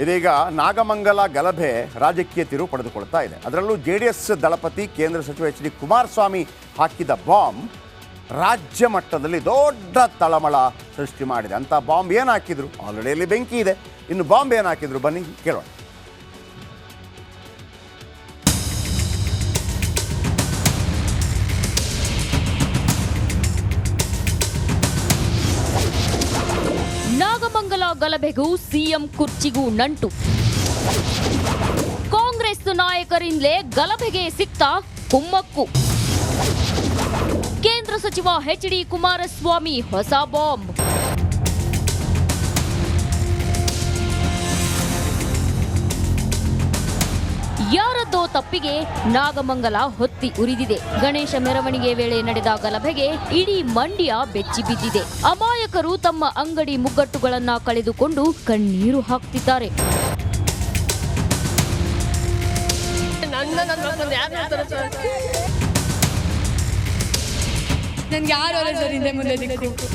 ಇದೀಗ ನಾಗಮಂಗಲ ಗಲಭೆ ರಾಜಕೀಯ ತಿರುವು ಪಡೆದುಕೊಳ್ತಾ ಇದೆ. ಅದರಲ್ಲೂ JDS ದಳಪತಿ ಕೇಂದ್ರ ಸಚಿವ HD ಕುಮಾರಸ್ವಾಮಿ ಹಾಕಿದ ಬಾಂಬ್ ರಾಜ್ಯ ಮಟ್ಟದಲ್ಲಿ ದೊಡ್ಡ ತಳಮಳ ಸೃಷ್ಟಿ ಮಾಡಿದೆ. ಅಂತ ಬಾಂಬ್ ಏನು ಹಾಕಿದ್ರು? ಆಲ್ರೆಡಿ ಅಲ್ಲಿ ಬೆಂಕಿ ಇದೆ, ಇನ್ನು ಬಾಂಬ್ ಏನು ಹಾಕಿದ್ರು ಬನ್ನಿ ಕೇಳೋಣ. ನಾಗಮಂಗಲ ಗಲಭೆಗೂ ಸಿಎಂ ಕುರ್ಚಿಗೂ ನಂಟು. ಕಾಂಗ್ರೆಸ್ ನಾಯಕರಿಂದಲೇ ಗಲಭೆಗೆ ಸಿಕ್ತ ಕುಮ್ಮಕ್ಕು. ಕೇಂದ್ರ ಸಚಿವ HD ಕುಮಾರಸ್ವಾಮಿ ಹೊಸ ಬಾಂಬ್. ಯಾರದ್ದೋ ತಪ್ಪಿಗೆ ನಾಗಮಂಗಲ ಹೊತ್ತಿ ಉರಿದಿದೆ. ಗಣೇಶ ಮೆರವಣಿಗೆ ವೇಳೆ ನಡೆದ ಗಲಭೆಗೆ ಇಡೀ ಮಂಡ್ಯ ಬೆಚ್ಚಿ ಬಿದ್ದಿದೆ. ಅಮಾಯಕರು ತಮ್ಮ ಅಂಗಡಿ ಮುಗ್ಗಟ್ಟುಗಳನ್ನ ಕಳೆದುಕೊಂಡು ಕಣ್ಣೀರು ಹಾಕ್ತಿದ್ದಾರೆ. ನನ್ಗೆ ಯಾರು ಸರ್ ಹಿಂದೆ ಮುಂದೆ ದಿಕ್ಕು.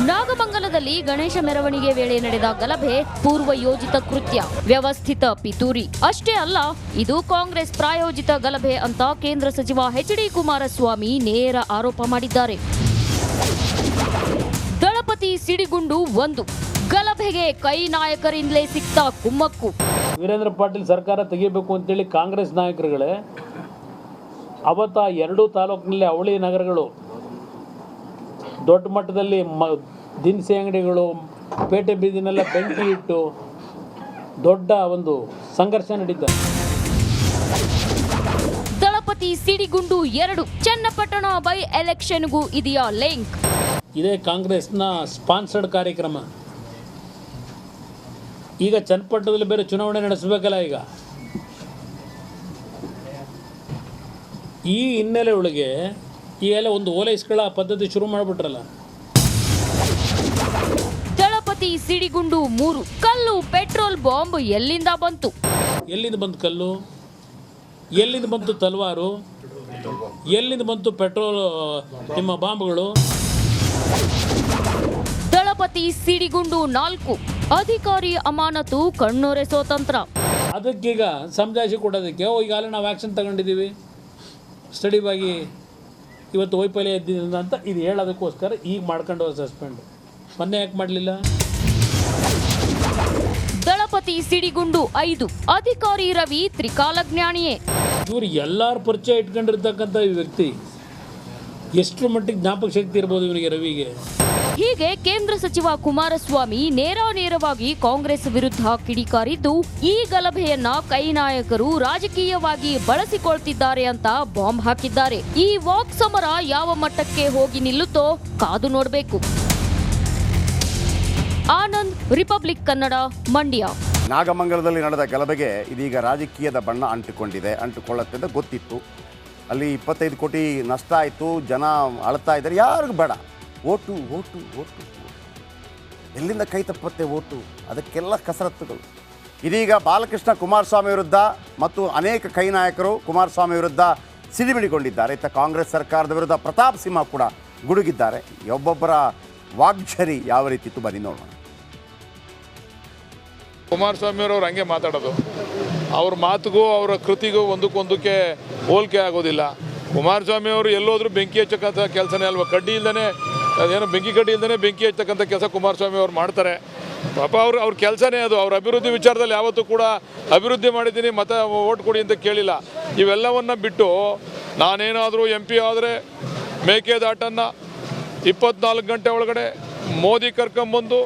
ನಾಗಮಂಗಲದಲ್ಲಿ ಗಣೇಶ ಮೆರವಣಿಗೆ ವೇಳೆ ನಡೆದ ಗಲಭೆ ಪೂರ್ವ ಯೋಜಿತ ಕೃತ್ಯ, ವ್ಯವಸ್ಥಿತ ಪಿತೂರಿ. ಅಷ್ಟೇ ಅಲ್ಲ, ಇದು ಕಾಂಗ್ರೆಸ್ ಪ್ರಾಯೋಜಿತ ಗಲಭೆ ಅಂತ ಕೇಂದ್ರ ಸಚಿವ HD ಕುಮಾರಸ್ವಾಮಿ ನೇರ ಆರೋಪ ಮಾಡಿದ್ದಾರೆ. ದಳಪತಿ ಸಿಡಿಗುಂಡು 1, ಗಲಭೆಗೆ ಕೈ ನಾಯಕರಿಂದಲೇ ಸಿಕ್ತ ಕುಮ್ಮಕ್ಕು. ವೀರೇಂದ್ರ ಪಾಟೀಲ್ ಸರ್ಕಾರ ತೆಗಿಬೇಕು ಅಂತೇಳಿ ಕಾಂಗ್ರೆಸ್ ನಾಯಕರುಗಳೇ ಅವತ್ತ 2 ತಾಲೂಕಿನಲ್ಲಿ ಅವಳಿ ನಗರಗಳು ದೊಡ್ಡ ಮಟ್ಟದಲ್ಲಿ ದಿನಸಿ ಅಂಗಡಿಗಳು, ಪೇಟೆ ಬೀದಿನೆಲ್ಲ ಬೆಂಕಿ ಇಟ್ಟು ದೊಡ್ಡ ಒಂದು ಸಂಘರ್ಷ ನಡೀತಾ. ದಳಪತಿ ಸಿಡಿಗುಂಡು 2, ಚನ್ನಪಟ್ಟಣ ಬೈ ಎಲೆಕ್ಷನ್ಗೂ ಇದೆಯಾ ಲಿಂಕ್? ಇದೇ ಕಾಂಗ್ರೆಸ್ನ ಸ್ಪಾನ್ಸರ್ಡ್ ಕಾರ್ಯಕ್ರಮ. ಈಗ ಚನ್ನಪಟ್ಟಣದಲ್ಲಿ ಬೇರೆ ಚುನಾವಣೆ ನಡೆಸಬೇಕಲ್ಲ. ಈ ಹಿನ್ನೆಲೆ ಒಳಗೆ ಈಗೆಲ್ಲ ಒಂದು ಓಲೈಸ್ಗಳ ಪದ್ಧತಿ ಶುರು ಮಾಡಿಬಿಟ್ರಲ್ಲ. ದಳಪತಿ ಸಿಡಿಗುಂಡು 3, ಕಲ್ಲು ಪೆಟ್ರೋಲ್ ಬಾಂಬ್ ಎಲ್ಲಿಂದ ಬಂತು? ಎಲ್ಲಿಂದ ಬಂತು ಕಲ್ಲು? ಎಲ್ಲಿಂದ ಬಂತು ತಲ್ವಾರು? ಎಲ್ಲಿಂದ ಬಂತು ಪೆಟ್ರೋಲ್ ನಿಮ್ಮ ಬಾಂಬ್ಗಳು? ದಳಪತಿ ಸಿಡಿಗುಂಡು 4, ಅಧಿಕಾರಿ ಅಮಾನತು ಕಣ್ಣೊರೆಸೋ ತಂತ್ರ. ಅದಕ್ಕೀಗ ಸಮಜಾಯಿಷಿ ಕೊಡೋದಕ್ಕೆ ಈಗಾಗಲೇ ನಾವು ಆ್ಯಕ್ಷನ್ ತಗೊಂಡಿದ್ದೀವಿ, ಸ್ಟಡಿವಾಗಿ ಇವತ್ತು ವೈಫಲ್ಯ ಎದ್ದಿದ್ದರಿಂದ ಅಂತ ಇದು ಹೇಳೋದಕ್ಕೋಸ್ಕರ ಈಗ ಮಾಡ್ಕೊಂಡು ಸಸ್ಪೆಂಡ್. ಮೊನ್ನೆ ಯಾಕೆ ಮಾಡಲಿಲ್ಲ? ದಳಪತಿ ಸಿಡಿಗುಂಡು 5, ಅಧಿಕಾರಿ ರವಿ ತ್ರಿಕಾಲಜ್ಞಾನಿಯೇ. ಇವರು ಎಲ್ಲರ ಪರಿಚಯ ಇಟ್ಕೊಂಡಿರ್ತಕ್ಕಂಥ ಈ ವ್ಯಕ್ತಿ ಎಷ್ಟು ಮಟ್ಟಿಗೆ ಜ್ಞಾಪಕ ಶಕ್ತಿ ಇರ್ಬೋದು ಇವನಿಗೆ, ರವಿಗೆ. ಹೀಗೆ ಕೇಂದ್ರ ಸಚಿವ ಕುಮಾರಸ್ವಾಮಿ ನೇರವಾಗಿ ಕಾಂಗ್ರೆಸ್ ವಿರುದ್ಧ ಕಿಡಿಕಾರಿದ್ದು, ಈ ಗಲಭೆಯನ್ನ ಕೈ ನಾಯಕರು ರಾಜಕೀಯವಾಗಿ ಬಳಸಿಕೊಳ್ತಿದ್ದಾರೆ ಅಂತ ಬಾಂಬ್ ಹಾಕಿದ್ದಾರೆ. ಈ ವಾಕ್ ಸಮರ ಯಾವ ಮಟ್ಟಕ್ಕೆ ಹೋಗಿ ನಿಲ್ಲುತ್ತೋ ಕಾದು ನೋಡಬೇಕು. ಆನಂದ್, ರಿಪಬ್ಲಿಕ್ ಕನ್ನಡ, ಮಂಡ್ಯ. ನಾಗಮಂಗಲದಲ್ಲಿ ನಡೆದ ಗಲಭೆಗೆ ಇದೀಗ ರಾಜಕೀಯದ ಬಣ್ಣ ಅಂಟಿಕೊಳ್ಳುತ್ತೆ ಅಂತ ಗೊತ್ತಿತ್ತು. ಅಲ್ಲಿ 25 ಕೋಟಿ ನಷ್ಟ ಆಯಿತು, ಜನ ಅಳ್ತಾ ಇದ್ದಾರೆ. ಯಾರಿಗೂ ಬೇಡ ಓಟು ಓಟು ಓಟು. ಎಲ್ಲಿಂದ ಕೈ ತಪ್ಪತ್ತೆ ಓಟು? ಅದಕ್ಕೆಲ್ಲ ಕಸರತ್ತುಗಳು. ಇದೀಗ ಬಾಲಕೃಷ್ಣ ಕುಮಾರಸ್ವಾಮಿ ವಿರುದ್ಧ ಮತ್ತು ಅನೇಕ ಕೈ ನಾಯಕರು ಕುಮಾರಸ್ವಾಮಿ ವಿರುದ್ಧ ಸಿಡಿಮಿಡಿಗೊಂಡಿದ್ದಾರೆ. ಇತ್ತ ಕಾಂಗ್ರೆಸ್ ಸರ್ಕಾರದ ವಿರುದ್ಧ ಪ್ರತಾಪ್ ಸಿಂಹ ಕೂಡ ಗುಡುಗಿದ್ದಾರೆ. ಒಬ್ಬೊಬ್ಬರ ವಾಗ್ಝರಿ ಯಾವ ರೀತಿ ಇತ್ತು ಬನ್ನಿ ನೋಡೋಣ. ಕುಮಾರಸ್ವಾಮಿಯವರು ಹಂಗೆ ಮಾತಾಡೋದು, ಅವ್ರ ಮಾತಿಗೂ ಅವರ ಕೃತಿಗೂ ಒಂದಕ್ಕೆ ಹೋಲಿಕೆ ಆಗೋದಿಲ್ಲ. ಕುಮಾರಸ್ವಾಮಿಯವರು ಎಲ್ಲೋದ್ರೂ ಬೆಂಕಿ ಹಚ್ಚಕ್ಕಂಥ ಕೆಲಸನೇ ಅಲ್ವಾ? ಕಡ್ಡಿ ಇಲ್ಲದೇ ಅದೇನೋ ಕಡ್ಡಿ ಇಲ್ಲದೇ ಬೆಂಕಿ ಹಚ್ಚತಕ್ಕಂಥ ಕೆಲಸ ಕುಮಾರಸ್ವಾಮಿ ಅವ್ರು ಮಾಡ್ತಾರೆ. ಪಾಪ ಅವ್ರ ಕೆಲಸನೇ ಅದು. ಅವ್ರ ಅಭಿವೃದ್ಧಿ ವಿಚಾರದಲ್ಲಿ ಯಾವತ್ತೂ ಕೂಡ ಅಭಿವೃದ್ಧಿ ಮಾಡಿದ್ದೀನಿ ಮತ ಓಟ್ ಕೊಡಿ ಅಂತ ಕೇಳಿಲ್ಲ. ಇವೆಲ್ಲವನ್ನು ಬಿಟ್ಟು ನಾನೇನಾದರೂ MP ಆದರೆ ಮೇಕೆದಾಟನ್ನು 24 ಗಂಟೆ ಒಳಗಡೆ ಮೋದಿ ಕರ್ಕೊಂಬಂದು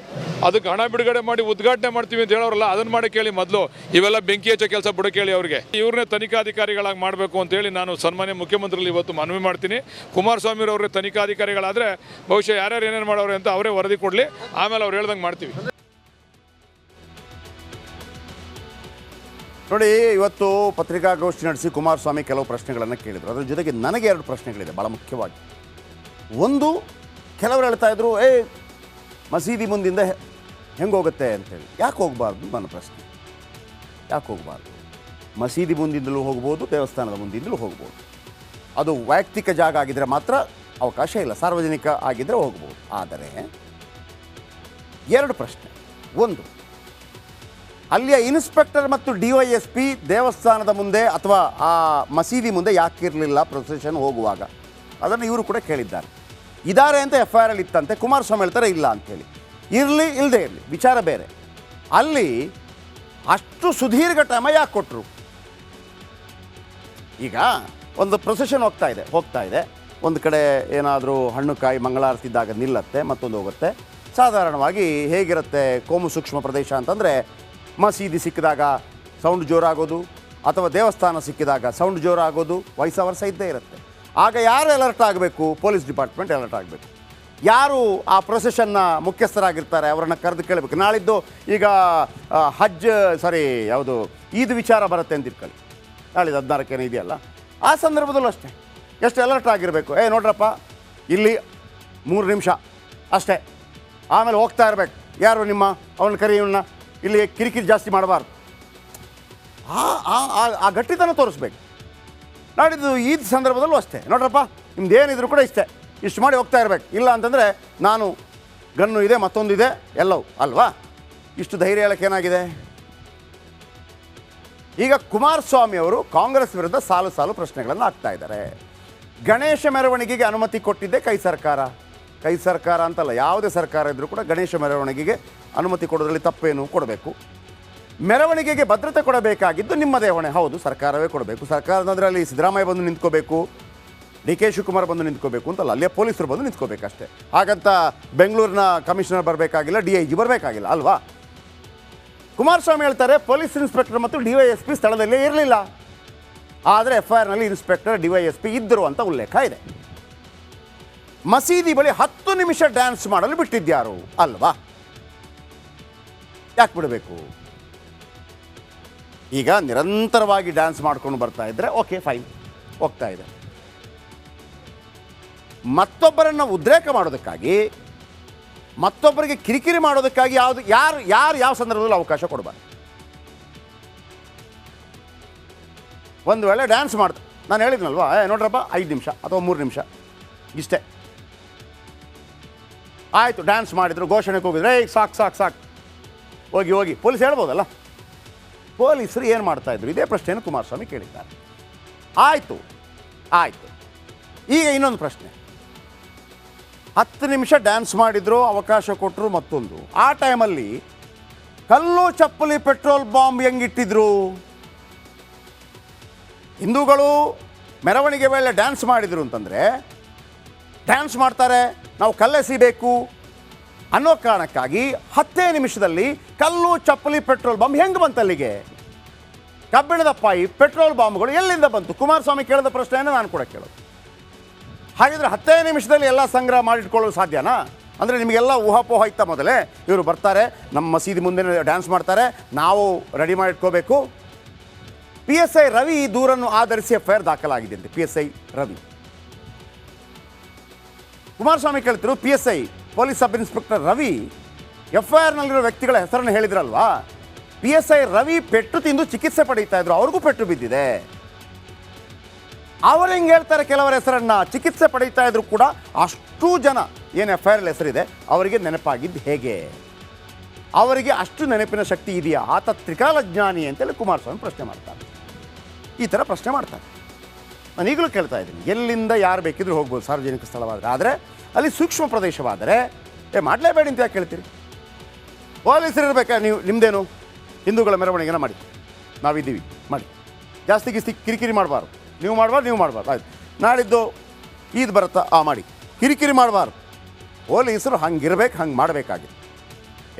ಅದಕ್ಕೆ ಹಣ ಬಿಡುಗಡೆ ಮಾಡಿ ಉದ್ಘಾಟನೆ ಮಾಡ್ತೀವಿ ಅಂತ ಹೇಳೋರಲ್ಲ, ಅದನ್ನು ಮಾಡಿ ಕೇಳಿ ಮೊದಲು. ಇವೆಲ್ಲ ಬೆಂಕಿ ಹಚ್ಚೋ ಕೆಲಸ ಬಿಡೋ ಕೇಳಿ ಅವ್ರಿಗೆ. ಇವ್ರನ್ನೇ ತನಿಖಾಧಿಕಾರಿಗಳಾಗಿ ಮಾಡಬೇಕು ಅಂತೇಳಿ ನಾನು ಸನ್ಮಾನ್ಯ ಮುಖ್ಯಮಂತ್ರಿಗಳು ಇವತ್ತು ಮನವಿ ಮಾಡ್ತೀನಿ. ಕುಮಾರಸ್ವಾಮಿರವ್ರೇ ತನಿಖಾಧಿಕಾರಿಗಳಾದರೆ ಬಹುಶಃ ಯಾರ್ಯಾರು ಏನೇನು ಮಾಡೋರು ಅಂತ ಅವರೇ ವರದಿ ಕೊಡಲಿ, ಆಮೇಲೆ ಅವ್ರು ಹೇಳ್ದಂಗೆ ಮಾಡ್ತೀವಿ. ನೋಡಿ, ಇವತ್ತು ಪತ್ರಿಕಾಗೋಷ್ಠಿ ನಡೆಸಿ ಕುಮಾರಸ್ವಾಮಿ ಕೆಲವು ಪ್ರಶ್ನೆಗಳನ್ನು ಕೇಳಿದರು. ಅದರ ಜೊತೆಗೆ ನನಗೆ 2 ಪ್ರಶ್ನೆಗಳಿದೆ ಭಾಳ ಮುಖ್ಯವಾಗಿ. ಒಂದು, ಕೆಲವರು ಹೇಳ್ತಾ ಇದ್ರು, ಮಸೀದಿ ಮುಂದಿಂದ ಹೆಂಗೆ ಹೋಗುತ್ತೆ ಅಂತೇಳಿ. ಯಾಕೆ ಹೋಗಬಾರ್ದು? ನನ್ನ ಪ್ರಶ್ನೆ, ಯಾಕೆ ಹೋಗಬಾರ್ದು? ಮಸೀದಿ ಮುಂದಿಂದಲೂ ಹೋಗ್ಬೋದು, ದೇವಸ್ಥಾನದ ಮುಂದಿಂದಲೂ ಹೋಗ್ಬೋದು. ಅದು ವೈಯಕ್ತಿಕ ಜಾಗ ಆಗಿದ್ದರೆ ಮಾತ್ರ ಅವಕಾಶ ಇಲ್ಲ, ಸಾರ್ವಜನಿಕ ಆಗಿದ್ದರೆ ಹೋಗ್ಬೋದು. ಆದರೆ 2 ಪ್ರಶ್ನೆ. ಒಂದು, ಅಲ್ಲಿಯ ಇನ್ಸ್ಪೆಕ್ಟರ್ ಮತ್ತು DYSP ದೇವಸ್ಥಾನದ ಮುಂದೆ ಅಥವಾ ಆ ಮಸೀದಿ ಮುಂದೆ ಯಾಕಿರಲಿಲ್ಲ ಪ್ರೊಸೆಷನ್ ಹೋಗುವಾಗ? ಅದನ್ನು ಇವರು ಕೂಡ ಕೇಳಿದ್ದಾರೆ. ಇದ್ದಾರೆ ಅಂತ FIR ಅಲ್ಲಿ ಇತ್ತಂತೆ. ಕುಮಾರಸ್ವಾಮಿ ಹೇಳ್ತಾರೆ ಇಲ್ಲ ಅಂಥೇಳಿ. ಇರಲಿ ಇಲ್ಲದೆ ಇರಲಿ ವಿಚಾರ ಬೇರೆ. ಅಲ್ಲಿ ಅಷ್ಟು ಸುದೀರ್ಘ ಟೈಮ ಯಾಕೆ ಕೊಟ್ಟರು? ಈಗ ಒಂದು ಪ್ರೊಸೆಷನ್ ಹೋಗ್ತಾ ಇದೆ, ಒಂದು ಕಡೆ ಏನಾದರೂ ಹಣ್ಣು ಕಾಯಿ ಮಂಗಳಾರತಿದ್ದಾಗ ನಿಲ್ಲತ್ತೆ, ಮತ್ತೊಂದು ಹೋಗುತ್ತೆ. ಸಾಧಾರಣವಾಗಿ ಹೇಗಿರುತ್ತೆ ಕೋಮು ಸೂಕ್ಷ್ಮ ಪ್ರದೇಶ ಅಂತಂದರೆ, ಮಸೀದಿ ಸಿಕ್ಕಿದಾಗ ಸೌಂಡ್ ಜೋರಾಗೋದು ಅಥವಾ ದೇವಸ್ಥಾನ ಸಿಕ್ಕಿದಾಗ ಸೌಂಡ್ ಜೋರಾಗೋದು ವಯಸ್ಸ ವರ್ಷ ಇದ್ದೇ ಇರುತ್ತೆ. ಆಗ ಯಾರು ಅಲರ್ಟ್ ಆಗಬೇಕು? ಪೊಲೀಸ್ ಡಿಪಾರ್ಟ್ಮೆಂಟ್ ಅಲರ್ಟ್ ಆಗಬೇಕು. ಯಾರು ಆ ಪ್ರೊಸೆಷನ್ನ ಮುಖ್ಯಸ್ಥರಾಗಿರ್ತಾರೆ ಅವರನ್ನು ಕರೆದು ಕೇಳಬೇಕು. ನಾಳಿದ್ದು ಈಗ ಈದ್ ವಿಚಾರ ಬರುತ್ತೆ ಅಂತ ಇಟ್ಕೊಳ್ಳಿ, ನಾಳಿದ್ದು 14ನೇ ಇದೆಯಲ್ಲ, ಆ ಸಂದರ್ಭದಲ್ಲೂ ಅಷ್ಟೇ ಎಷ್ಟು ಅಲರ್ಟ್ ಆಗಿರಬೇಕು. ನೋಡ್ರಪ್ಪ ಇಲ್ಲಿ 3 ನಿಮಿಷ ಅಷ್ಟೇ, ಆಮೇಲೆ ಹೋಗ್ತಾ ಇರಬೇಕು. ಯಾರು ಅವನ ಕರಿಯವನ್ನ ಇಲ್ಲಿ ಕಿರಿಕಿರಿ ಜಾಸ್ತಿ ಮಾಡಬಾರ್ದು. ಆ ಗಟ್ಟಿತನ ತೋರಿಸ್ಬೇಕು. ನಾಡಿದ್ದು ಈ ಸಂದರ್ಭದಲ್ಲೂ ಅಷ್ಟೇ, ನೋಡ್ರಪ್ಪ ನಿಮ್ದು ಏನಿದ್ರು ಕೂಡ ಇಷ್ಟು ಮಾಡಿ ಹೋಗ್ತಾ ಇರಬೇಕು. ಇಲ್ಲ ಅಂತಂದರೆ ನಾನು ಗನ್ನು ಇದೆ, ಮತ್ತೊಂದಿದೆ, ಎಲ್ಲವೂ ಅಲ್ವಾ? ಇಷ್ಟು ಧೈರ್ಯ ಹೇಳಕ್ಕೆ ಏನಾಗಿದೆ? ಈಗ ಕುಮಾರಸ್ವಾಮಿ ಅವರು ಕಾಂಗ್ರೆಸ್ ವಿರುದ್ಧ ಸಾಲು ಪ್ರಶ್ನೆಗಳನ್ನು ಹಾಕ್ತಾ ಇದ್ದಾರೆ. ಗಣೇಶ ಮೆರವಣಿಗೆಗೆ ಅನುಮತಿ ಕೊಟ್ಟಿದ್ದೆ ಕೈ ಸರ್ಕಾರ ಅಂತಲ್ಲ, ಯಾವುದೇ ಸರ್ಕಾರ ಇದ್ದರೂ ಕೂಡ ಗಣೇಶ ಮೆರವಣಿಗೆಗೆ ಅನುಮತಿ ಕೊಡೋದ್ರಲ್ಲಿ ತಪ್ಪೇನು? ಕೊಡಬೇಕು. ಮೆರವಣಿಗೆಗೆ ಭದ್ರತೆ ಕೊಡಬೇಕಾಗಿದ್ದು ನಿಮ್ಮದೇ ಹೊಣೆ. ಹೌದು, ಸರ್ಕಾರವೇ ಕೊಡಬೇಕು. ಸರ್ಕಾರದಂದರೆ ಅಲ್ಲಿ ಸಿದ್ದರಾಮಯ್ಯ ಬಂದು ನಿಂತ್ಕೋಬೇಕು, DK ಶಿವಕುಮಾರ್ ಬಂದು ನಿಂತ್ಕೋಬೇಕು ಅಂತಲ್ಲ, ಅಲ್ಲೇ ಪೊಲೀಸರು ಬಂದು ನಿಂತ್ಕೋಬೇಕಷ್ಟೇ. ಹಾಗಂತ ಬೆಂಗಳೂರಿನ ಕಮಿಷನರ್ ಬರಬೇಕಾಗಿಲ್ಲ, DIG ಬರಬೇಕಾಗಿಲ್ಲ ಅಲ್ವಾ? ಕುಮಾರಸ್ವಾಮಿ ಹೇಳ್ತಾರೆ ಪೊಲೀಸ್ ಇನ್ಸ್ಪೆಕ್ಟರ್ ಮತ್ತು DYSP ಸ್ಥಳದಲ್ಲೇ ಇರಲಿಲ್ಲ, ಆದರೆ FIRನಲ್ಲಿ ಇನ್ಸ್ಪೆಕ್ಟರ್ DYSP ಇದ್ದರು ಅಂತ ಉಲ್ಲೇಖ ಇದೆ. ಮಸೀದಿ ಬಳಿ 10 ನಿಮಿಷ ಡ್ಯಾನ್ಸ್ ಮಾಡಲು ಬಿಟ್ಟಿದ್ಯಾರು ಅಲ್ವಾ? ಯಾಕೆ ಬಿಡಬೇಕು? ಈಗ ನಿರಂತರವಾಗಿ ಡ್ಯಾನ್ಸ್ ಮಾಡ್ಕೊಂಡು ಬರ್ತಾ ಇದ್ದರೆ ಓಕೆ ಫೈನ್, ಹೋಗ್ತಾ ಇದೆ. ಮತ್ತೊಬ್ಬರನ್ನು ಉದ್ರೇಕ ಮಾಡೋದಕ್ಕಾಗಿ, ಮತ್ತೊಬ್ಬರಿಗೆ ಕಿರಿಕಿರಿ ಮಾಡೋದಕ್ಕಾಗಿ ಯಾರು ಯಾವ ಸಂದರ್ಭದಲ್ಲಿ ಅವಕಾಶ ಕೊಡಬಾರ್ದು. ಒಂದು ವೇಳೆ ಡ್ಯಾನ್ಸ್ ಮಾಡ್ದೆ, ನಾನು ಹೇಳಿದ್ನಲ್ವಾ, ನೋಡ್ರಪ್ಪ 5 ನಿಮಿಷ ಅಥವಾ 3 ನಿಮಿಷ ಇಷ್ಟೇ ಆಯಿತು. ಡ್ಯಾನ್ಸ್ ಮಾಡಿದ್ರು, ಘೋಷಣೆಗೆ ಹೋಗಿದ್ರೆ ಸಾಕು ಹೋಗಿ ಪೊಲೀಸ್ ಹೇಳ್ಬೋದಲ್ಲ. ಪೊಲೀಸರು ಏನು ಮಾಡ್ತಾಯಿದ್ರು? ಇದೇ ಪ್ರಶ್ನೆಯನ್ನು ಕುಮಾರಸ್ವಾಮಿ ಕೇಳಿದ್ದಾರೆ. ಆಯಿತು. ಈಗ ಇನ್ನೊಂದು ಪ್ರಶ್ನೆ, 10 ನಿಮಿಷ ಡ್ಯಾನ್ಸ್ ಮಾಡಿದ್ರು, ಅವಕಾಶ ಕೊಟ್ಟರು. ಮತ್ತೊಂದು, ಆ ಟೈಮಲ್ಲಿ ಕಲ್ಲು ಚಪ್ಪಲಿ ಪೆಟ್ರೋಲ್ ಬಾಂಬ್ ಹೆಂಗಿಟ್ಟಿದ್ರು? ಹಿಂದೂಗಳು ಮೆರವಣಿಗೆ ವೇಳೆ ಡ್ಯಾನ್ಸ್ ಮಾಡಿದರು ಅಂತಂದರೆ, ಡ್ಯಾನ್ಸ್ ಮಾಡ್ತಾರೆ, ನಾವು ಕಲ್ಲೆಸಿಬೇಕು ಅನ್ನೋ ಕಾರಣಕ್ಕಾಗಿ 10 ನಿಮಿಷದಲ್ಲಿ ಕಲ್ಲು ಚಪ್ಪಲಿ ಪೆಟ್ರೋಲ್ ಬಾಂಬ್ ಹೆಂಗೆ ಬಂತು ಅಲ್ಲಿಗೆ? ಕಬ್ಬಿಣದ ಪೈಪ್, ಪೆಟ್ರೋಲ್ ಬಾಂಬ್ಗಳು ಎಲ್ಲಿಂದ ಬಂತು? ಕುಮಾರಸ್ವಾಮಿ ಕೇಳಿದ ಪ್ರಶ್ನೆಯನ್ನು ನಾನು ಕೂಡ ಕೇಳೋದು. ಹಾಗಿದ್ರೆ 10 ನಿಮಿಷದಲ್ಲಿ ಎಲ್ಲ ಸಂಗ್ರಹ ಮಾಡಿಟ್ಕೊಳ್ಳೋದು ಸಾಧ್ಯನಾ? ಅಂದರೆ ನಿಮಗೆಲ್ಲ ಊಹಾಪೋಹ ಇತ್ತ ಮೊದಲೇ, ಇವರು ಬರ್ತಾರೆ ನಮ್ಮ ಮಸೀದಿ ಮುಂದೆ ಡ್ಯಾನ್ಸ್ ಮಾಡ್ತಾರೆ, ನಾವು ರೆಡಿ ಮಾಡಿಟ್ಕೋಬೇಕು. PSI ರವಿ ಈ ದೂರನ್ನು ಆಧರಿಸಿ FIR ದಾಖಲಾಗಿದೆ ಅಂತೆ. PSI ರವಿ ಕುಮಾರಸ್ವಾಮಿ ಕೇಳ್ತಿರು, PSI police sub inspector Ravi FIRನಲ್ಲಿರೋ ವ್ಯಕ್ತಿಗಳ ಹೆಸರನ್ನು ಹೇಳಿದ್ರಲ್ವಾ? PSI ರವಿ ಪೆಟ್ಟು ತಿಂದು ಚಿಕಿತ್ಸೆ ಪಡೀತಾ ಇದ್ರು, ಅವ್ರಿಗೂ ಪೆಟ್ಟು ಬಿದ್ದಿದೆ. ಅವರು ಹೆಂಗೆ ಹೇಳ್ತಾರೆ ಕೆಲವರ ಹೆಸರನ್ನು? ಚಿಕಿತ್ಸೆ ಪಡೀತಾ ಇದ್ರು ಕೂಡ ಅಷ್ಟು ಜನ ಏನು FIRಲ್ಲಿ ಹೆಸರಿದೆ ಅವರಿಗೆ ನೆನಪಾಗಿದ್ದು ಹೇಗೆ? ಅವರಿಗೆ ಅಷ್ಟು ನೆನಪಿನ ಶಕ್ತಿ ಇದೆಯಾ? ಆತ ತ್ರಿಕಾಲಜ್ಞಾನಿ ಅಂತೇಳಿ ಕುಮಾರಸ್ವಾಮಿ ಪ್ರಶ್ನೆ ಮಾಡ್ತಾರೆ. ಈ ಥರ ಪ್ರಶ್ನೆ ಮಾಡ್ತಾರೆ. ನಾನು ಈಗಲೂ ಕೇಳ್ತಾ ಇದ್ದೀನಿ, ಎಲ್ಲಿಂದ ಯಾರು ಬೇಕಿದ್ರೂ ಹೋಗ್ಬೋದು ಸಾರ್ವಜನಿಕ ಸ್ಥಳವಾದರೆ. ಆದರೆ ಅಲ್ಲಿ ಸೂಕ್ಷ್ಮ ಪ್ರದೇಶವಾದರೆ ಮಾಡಲೇಬೇಡಿ ಅಂತ ಯಾಕೆ ಕೇಳ್ತೀರಿ? ಪೊಲೀಸರು ಇರಬೇಕಾ? ನಿಮ್ಮದೇನು ಹಿಂದೂಗಳ ಮೆರವಣಿಗೆನ ಮಾಡಿ, ನಾವಿದ್ದೀವಿ ಮಾಡಿ, ಜಾಸ್ತಿ ಕಿರಿಕಿರಿ ಮಾಡಬಾರ್ದು, ನೀವು ಮಾಡಬಾರ್ದು. ಆಯ್ತು, ನಾಳಿದ್ದು ಈದ್ ಬರುತ್ತಾ ಮಾಡಿ, ಕಿರಿಕಿರಿ ಮಾಡಬಾರ್ದು. ಪೊಲೀಸರು ಹಂಗಿರ್ಬೇಕು, ಹಂಗೆ ಮಾಡಬೇಕಾಗಿದೆ.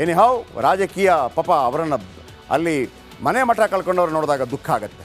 ಎನಿಹಾವ್ ರಾಜಕೀಯ ಪಾಪ ಅವರನ್ನು ಅಲ್ಲಿ ಮನೆ ಮಠ ಕಳ್ಕೊಂಡವ್ರು ನೋಡಿದಾಗ ದುಃಖ ಆಗುತ್ತೆ.